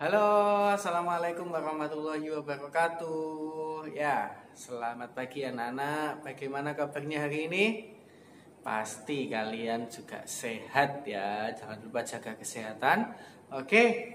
Halo, assalamualaikum warahmatullahi wabarakatuh. Ya, selamat pagi anak-anak. Bagaimana kabarnya hari ini? Pasti kalian juga sehat ya. Jangan lupa jaga kesehatan. Oke,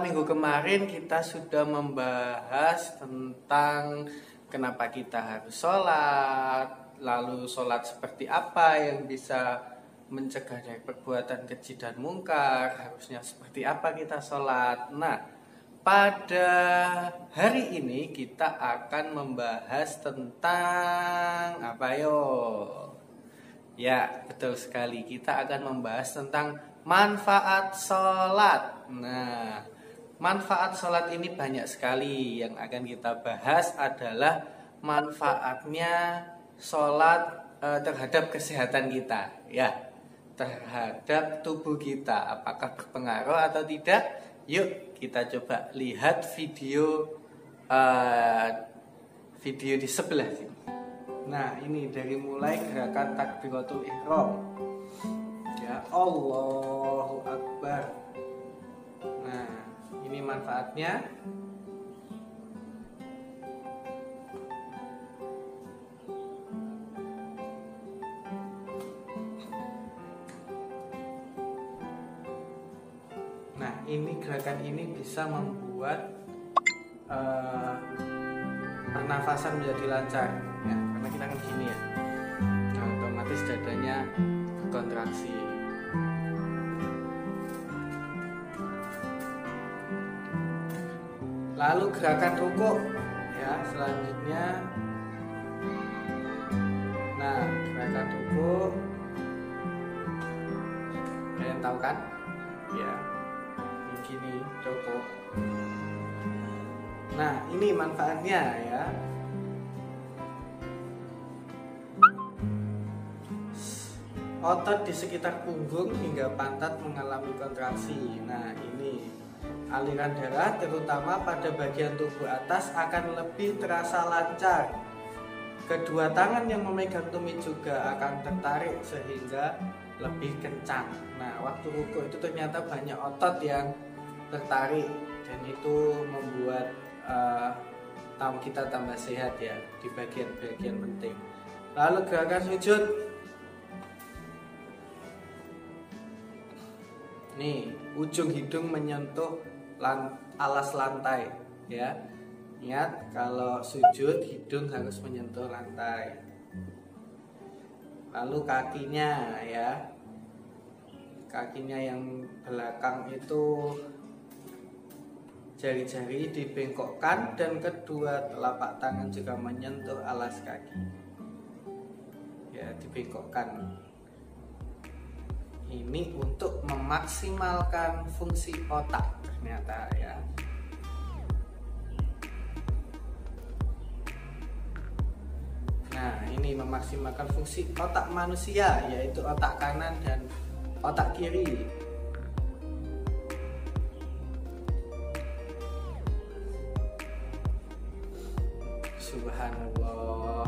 minggu kemarin kita sudah membahas tentang kenapa kita harus sholat, lalu sholat seperti apa yang bisa mencegah dari perbuatan keji dan mungkar, harusnya seperti apa kita sholat. Nah, pada hari ini kita akan membahas tentang apa yo? Ya, betul sekali, kita akan membahas tentang manfaat sholat. Nah, manfaat sholat ini banyak sekali. Yang akan kita bahas adalah manfaatnya sholat terhadap kesehatan kita, ya, terhadap tubuh kita, apakah berpengaruh atau tidak. Yuk kita coba lihat video di sebelah sini. Nah, ini dari mulai gerakan takbiratul ihram, ya, Allahu Akbar. Nah, ini manfaatnya. Ini gerakan ini bisa membuat pernafasan menjadi lancar, ya, karena kita kan gini ya, nah, otomatis dadanya berkontraksi. Lalu gerakan ruku, ya, selanjutnya. Nah, gerakan ruku kalian tahu kan, ya, gini, rokok. Nah, ini manfaatnya ya. Otot di sekitar punggung hingga pantat mengalami kontraksi. Nah, ini aliran darah terutama pada bagian tubuh atas akan lebih terasa lancar. Kedua tangan yang memegang tumit juga akan tertarik sehingga lebih kencang. Nah, waktu ruku itu ternyata banyak otot yang tertarik dan itu membuat kita tambah sehat ya di bagian-bagian penting. Lalu gerakan sujud. Nih, ujung hidung menyentuh alas lantai ya. Ingat, kalau sujud hidung harus menyentuh lantai. Lalu kakinya ya. Kakinya yang belakang itu jari-jari dibengkokkan dan kedua telapak tangan juga menyentuh alas kaki. Ya, dibengkokkan. Ini untuk memaksimalkan fungsi otak ternyata ya. Nah, ini memaksimalkan fungsi otak manusia, yaitu otak kanan dan otak kiri. Subhanallah.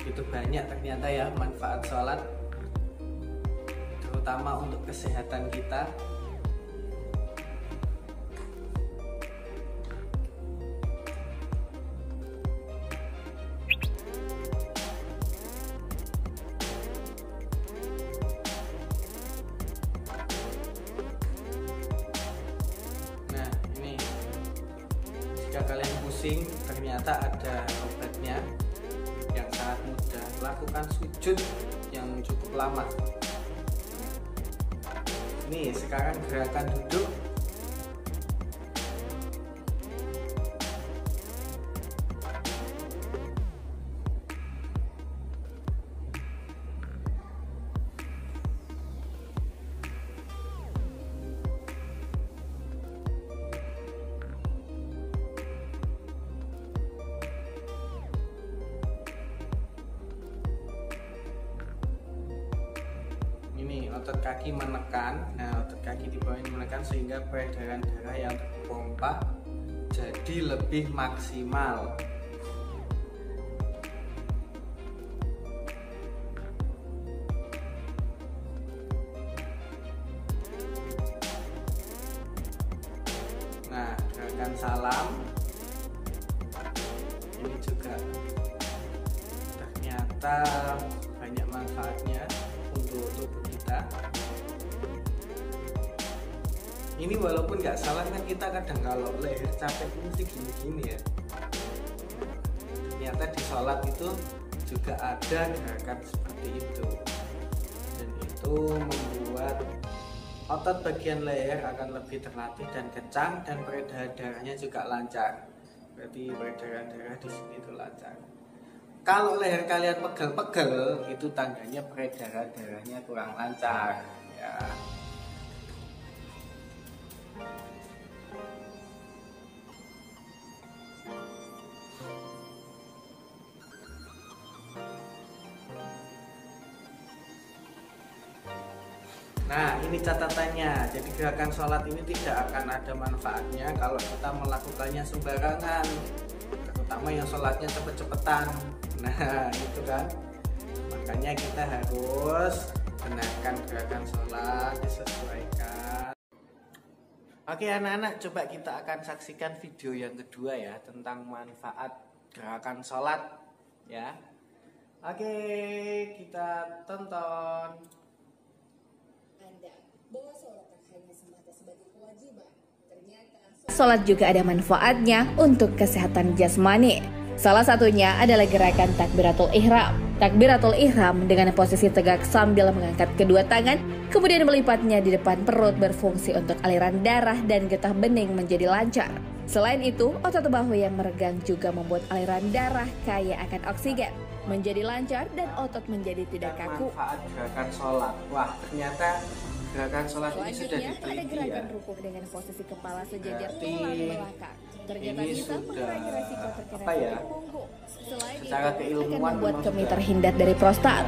Itu banyak ternyata ya manfaat sholat, terutama untuk kesehatan kita. Jika kalian pusing, ternyata ada obatnya yang sangat mudah. Lakukan sujud yang cukup lama. Nih, sekarang gerakan duduk. Otot kaki menekan, nah otot kaki di bawah ini menekan sehingga peredaran darah yang terpompa jadi lebih maksimal. gerakan salam. Ini juga ternyata banyak manfaatnya untuk tubuh kita. Ini walaupun nggak salah kan kita kadang kalau leher capek mesti gini-gini ya. Ternyata di sholat itu juga ada gerakan seperti itu, dan itu membuat otot bagian leher akan lebih terlatih dan kencang, dan peredaran darahnya juga lancar. Berarti peredaran darah di sini itu lancar. Kalau leher kalian pegel-pegel, itu tandanya peredaran darahnya kurang lancar ya. Nah, ini catatannya. Jadi gerakan sholat ini tidak akan ada manfaatnya kalau kita melakukannya sembarangan, terutama yang sholatnya cepet-cepetan. Nah, itu kan. Makanya kita harus benarkan gerakan sholat, disesuaikan. Oke anak-anak, coba kita akan saksikan video yang kedua ya, tentang manfaat gerakan sholat ya. Oke, kita tonton. Bahwa sholat tak hanya semata sebagai kewajiban, ternyata sholat juga ada manfaatnya untuk kesehatan jasmani. Salah satunya adalah gerakan takbiratul ihram. Takbiratul ihram dengan posisi tegak sambil mengangkat kedua tangan, kemudian melipatnya di depan perut berfungsi untuk aliran darah dan getah bening menjadi lancar. Selain itu, otot bahu yang meregang juga membuat aliran darah kaya akan oksigen menjadi lancar dan otot menjadi tidak kaku. Manfaat gerakan sholat. Wah, ternyata gerakan sholat ini sudah Selanjutnya ada diteliti gerakan ya. rukuk dengan posisi kepala sejajar Berarti tulang belakang. Ternyata ini bisa sudah mengurangi resiko terkena apa ya? sakit punggung. Selain itu, Secara akan keilmuan membuat memang kemih sudah terhindar dari prostat.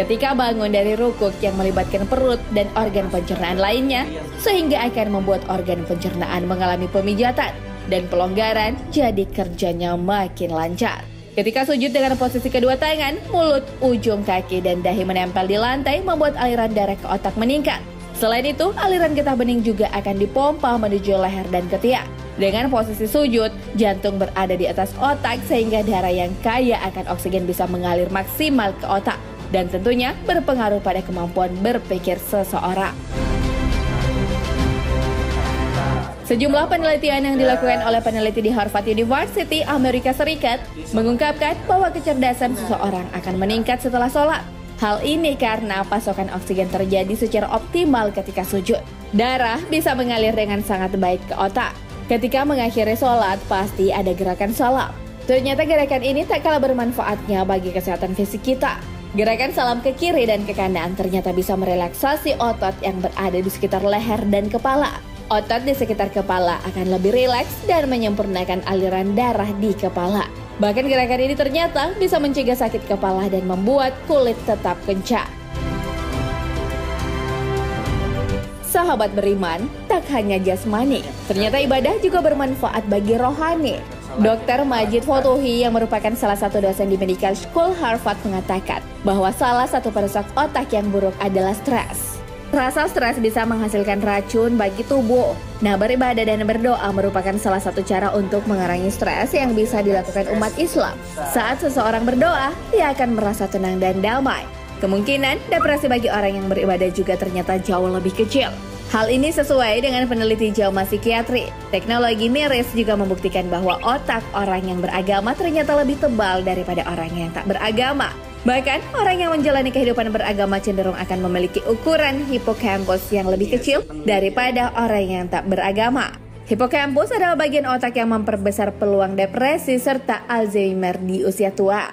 Ketika bangun dari rukuk yang melibatkan perut dan organ pencernaan lainnya, sehingga akan membuat organ pencernaan mengalami pemijatan dan pelonggaran, jadi kerjanya makin lancar. Ketika sujud dengan posisi kedua tangan, mulut, ujung kaki, dan dahi menempel di lantai membuat aliran darah ke otak meningkat. Selain itu, aliran getah bening juga akan dipompa menuju leher dan ketiak. Dengan posisi sujud, jantung berada di atas otak sehingga darah yang kaya akan oksigen bisa mengalir maksimal ke otak. Dan tentunya berpengaruh pada kemampuan berpikir seseorang. Sejumlah penelitian yang dilakukan oleh peneliti di Harvard University, Amerika Serikat, mengungkapkan bahwa kecerdasan seseorang akan meningkat setelah sholat. Hal ini karena pasokan oksigen terjadi secara optimal ketika sujud. Darah bisa mengalir dengan sangat baik ke otak. Ketika mengakhiri sholat, pasti ada gerakan salam. Ternyata gerakan ini tak kalah bermanfaatnya bagi kesehatan fisik kita. Gerakan salam ke kiri dan ke kanan ternyata bisa merelaksasi otot yang berada di sekitar leher dan kepala. Otot di sekitar kepala akan lebih rileks dan menyempurnakan aliran darah di kepala. Bahkan gerakan ini ternyata bisa mencegah sakit kepala dan membuat kulit tetap kencang. Sahabat beriman, tak hanya jasmani, ternyata ibadah juga bermanfaat bagi rohani. Dr. Majid Fotuhi yang merupakan salah satu dosen di Medical School Harvard mengatakan bahwa salah satu perusak otak yang buruk adalah stres. Rasa stres bisa menghasilkan racun bagi tubuh. Nah, beribadah dan berdoa merupakan salah satu cara untuk mengurangi stres yang bisa dilakukan umat Islam. Saat seseorang berdoa, dia akan merasa tenang dan damai. Kemungkinan depresi bagi orang yang beribadah juga ternyata jauh lebih kecil. Hal ini sesuai dengan peneliti JAMA Psikiatri. Teknologi MIRIS juga membuktikan bahwa otak orang yang beragama ternyata lebih tebal daripada orang yang tak beragama. Bahkan, orang yang menjalani kehidupan beragama cenderung akan memiliki ukuran hipokampus yang lebih kecil daripada orang yang tak beragama. Hipokampus adalah bagian otak yang memperbesar peluang depresi serta Alzheimer di usia tua.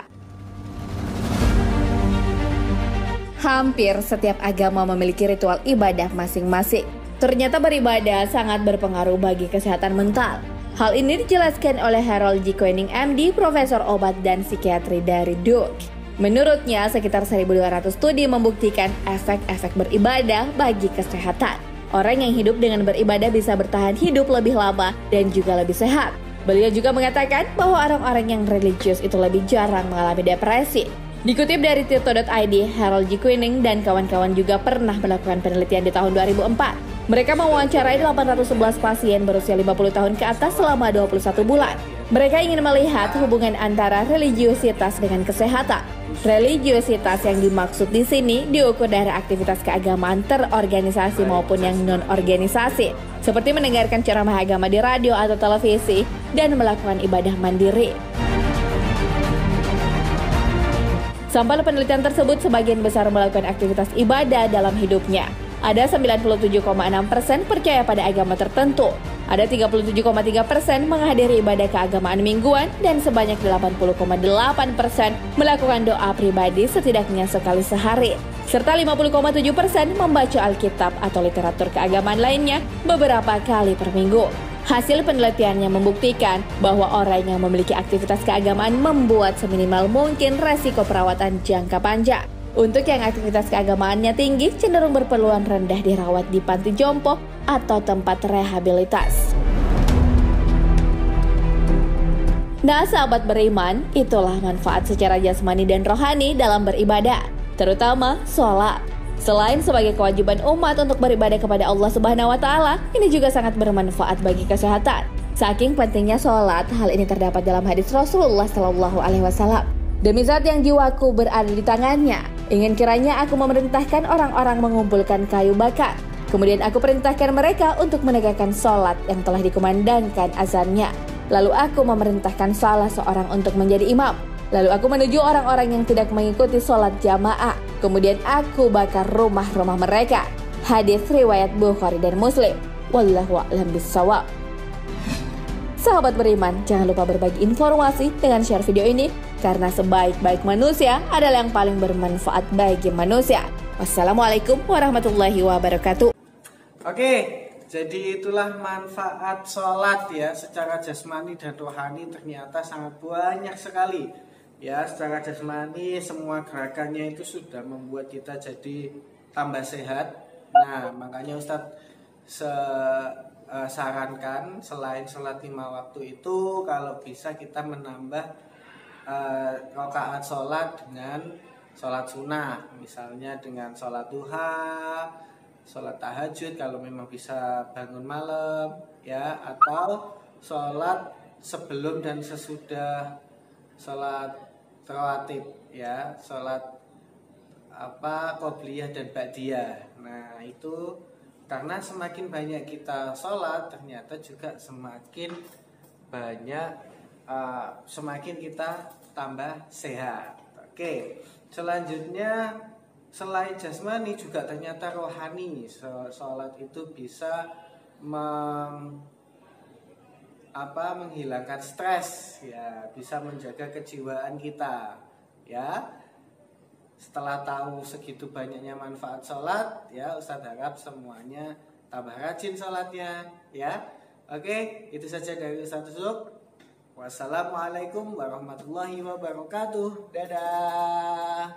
Hampir setiap agama memiliki ritual ibadah masing-masing. Ternyata beribadah sangat berpengaruh bagi kesehatan mental. Hal ini dijelaskan oleh Harold G. Koenig MD, Profesor Obat dan Psikiatri dari Duke. Menurutnya, sekitar 1.200 studi membuktikan efek-efek beribadah bagi kesehatan. Orang yang hidup dengan beribadah bisa bertahan hidup lebih lama dan juga lebih sehat. Beliau juga mengatakan bahwa orang-orang yang religius itu lebih jarang mengalami depresi. Dikutip dari Tirto.id, Harold G. Koenig dan kawan-kawan juga pernah melakukan penelitian di tahun 2004. Mereka mewawancarai 811 pasien berusia 50 tahun ke atas selama 21 bulan. Mereka ingin melihat hubungan antara religiusitas dengan kesehatan. Religiusitas yang dimaksud di sini diukur dari aktivitas keagamaan terorganisasi maupun yang non-organisasi, seperti mendengarkan ceramah agama di radio atau televisi dan melakukan ibadah mandiri. Sampel penelitian tersebut sebagian besar melakukan aktivitas ibadah dalam hidupnya. Ada 97,6% percaya pada agama tertentu. Ada 37,3% menghadiri ibadah keagamaan mingguan dan sebanyak 80,8% melakukan doa pribadi setidaknya sekali sehari. Serta 50,7% membaca Alkitab atau literatur keagamaan lainnya beberapa kali per minggu. Hasil penelitiannya membuktikan bahwa orang yang memiliki aktivitas keagamaan membuat seminimal mungkin resiko perawatan jangka panjang. Untuk yang aktivitas keagamaannya tinggi, cenderung berpeluang rendah dirawat di panti jompo atau tempat rehabilitas. Nah, sahabat beriman, itulah manfaat secara jasmani dan rohani dalam beribadah, terutama sholat. Selain sebagai kewajiban umat untuk beribadah kepada Allah Subhanahu wa Ta'ala, ini juga sangat bermanfaat bagi kesehatan. Saking pentingnya sholat, hal ini terdapat dalam hadis Rasulullah SAW. Demi zat yang jiwaku berada di tangannya, ingin kiranya aku memerintahkan orang-orang mengumpulkan kayu bakar. Kemudian aku perintahkan mereka untuk menegakkan sholat yang telah dikumandangkan azannya. Lalu aku memerintahkan salah seorang untuk menjadi imam. Lalu aku menuju orang-orang yang tidak mengikuti sholat jamaah. Kemudian aku bakar rumah-rumah mereka. Hadis riwayat Bukhari dan Muslim. Wallahu a'lam bishawab. Sahabat beriman, jangan lupa berbagi informasi dengan share video ini, karena sebaik-baik manusia adalah yang paling bermanfaat bagi manusia. Wassalamualaikum warahmatullahi wabarakatuh. Oke, jadi itulah manfaat sholat ya, secara jasmani dan rohani ternyata sangat banyak sekali. Ya, secara jasmani semua gerakannya itu sudah membuat kita jadi tambah sehat. Nah, makanya Ustadz sarankan selain sholat 5 waktu itu, kalau bisa kita menambah rakaat sholat dengan sholat sunnah, misalnya dengan sholat duha, sholat tahajud kalau memang bisa bangun malam ya, atau sholat sebelum dan sesudah sholat rawatib ya, sholat qobliyah dan ba'diyah. Nah itu karena semakin banyak kita sholat, ternyata juga semakin banyak semakin kita tambah sehat. Oke, selanjutnya selain jasmani juga ternyata rohani. Sholat itu bisa menghilangkan stres ya, bisa menjaga kejiwaan kita ya. Setelah tahu segitu banyaknya manfaat sholat ya, Ustadz harap semuanya tambah rajin sholatnya ya. Oke, itu saja dari Ustadz Zuk. Wassalamualaikum warahmatullahi wabarakatuh. Dadah.